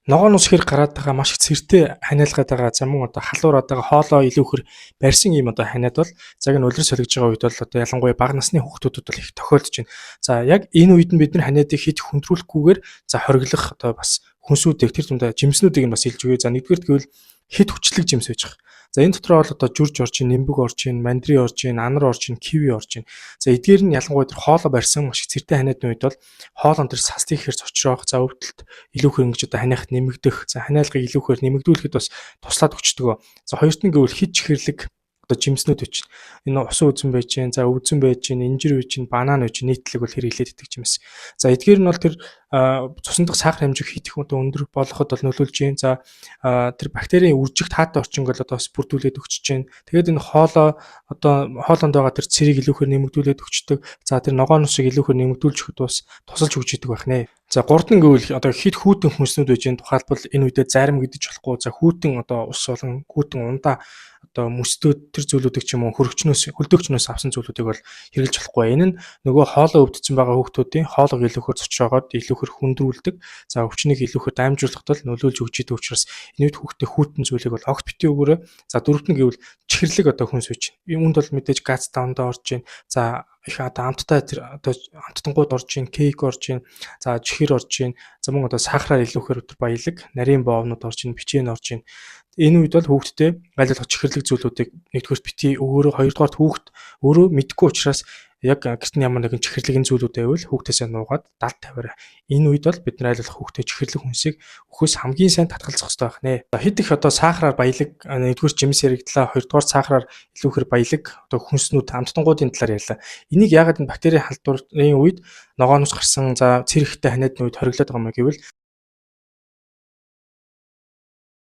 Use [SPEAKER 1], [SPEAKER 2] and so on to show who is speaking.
[SPEAKER 1] Ногоон ус хэрэг гараад байгаа маш их цэртэй ханиалгаад байгаа. За мөн одоо халуураад байгаа хоолоо илүүхэр барьсан ийм одоо ханиад бол яг энэ улирал солигдож байгаа үед бол одоо ялангуяа бага насны хүүхдүүдэд бол их тохиолдож байна. За яг энэ үед нь бид нар ханиадыг хит хүндрүүлэхгүйгээр за хориглох одоо бас хүнсүүдийг тэр дундаа жимснүүдийг нь бас илж өгье. За нэгдүгээр гэвэл хит хүчлэг жимс байж байгаа. За энэ дотор бол одоо жүрж орж ийн, нимбэг орж ийн, мандрин орж ийн, анар орж ийн, киви орж ийн. За эдгээр нь ялангуяа тэр хоолоо барьсан маш их цэртэй ханиадны үед бол хоолон тэр састыг ихэр цочроох, за өвдөлт илүүхэр ингэж одоо ханиахт нэмэгдэх, за ханиалгыг илүүхээр нэмэгдүүлэхэд бас туслаад өгчдөг. За хоёрт нь гэвэл хит чихэрлэг одоо жимснүүд өч. Энэ усан үзэн байж гэн, за өвзөн байж гэн, инжир байж гэн, банан байж гэн, нийтлэг бол хэр хилээд идэх жимс. За эдгээр нь бол тэр цусан дахь сахар хэмжээг хит их одоо өндөр болгоход бол нөлөөлж гэн. За тэр бактерийн үржих таатай орчинг бол одоо бас бүрдүүлээд өгч гэн. Тэгээд энэ хоолоо одоо хоолонд байгаа тэр цэрийг илүүхээр нэмэгдүүлээд өгчдөг. За тэр ногоон усыг илүүхээр нэмэгдүүлж өгөхөд бас тусалж өгч идэг байх нэ. За гуравт нь гэвэл одоо хит хүүтэн хүнснүүд байж гэн. Тухайлбал энэ үедээ зарим гэдэж болохгүй. За хүүтэн одоо ус болон хүүтэн ундаа одоо мөстөөд тэр зүйлүүдийг ч юм уу хөлдөөгчнөөс авсан зүйлүүдийг бол хэрэглэж болохгүй. Энэ нь нөгөө хоолоо өвдсөн байгаа хүүхдүүдийн хоолыг илүүхээр цочроогоод илүүхээр хүндрүүлдэг. За өвчнийг илүүхээр даймжуулахад нөлөөлж өгч идэг учраас энэ үед хүүхдээ хүүтэн зүйлийг бол огт бити өгөөрэй. За дөрөвт нь гэвэл чихэрлэг одоо хүнс үуч. Үүнд бол мэдээж газ давндаа орж ийн. За их одоо амттай тэр одоо амттангууд орж ийн, кейк орж ийн. За чихэр орж ийн. За мөн одоо сахараар илүүхээр өдөр баялаг, нарийн боовнууд орж ийн, бичэн орж ийн. Энэ үед бол хүүхдтэй айлуулах чихэрлэг зүйлүүдийг нэгдүгээр бити өгөөрөө, хоёрдугаар хүүхд өөрөө мэдгүй учраас яг гэртний ямар нэгэн чихэрлэгийн зүйлүүд байвал хүүхдээсээ нуугаад далд тавиараа. Энэ үед бол бид нар айлуулах хүүхдээ чихэрлэг хүнсийг өхөөс хамгийн сайн татгалзах хэрэгтэй байх нэ. Хэд их одоо сахараар баялаг нэгдүгээр жимс яригдлаа, хоёрдугаар сахараар илүүхэр баялаг одоо хүнснүүд амттангуудын талаар ярьлаа. Энийг яагаад энэ бактерийн халдварын үед ногоон ус гарсан, за цэрэгтэй ханиадны үед хориглоод байгаа юм гэвэл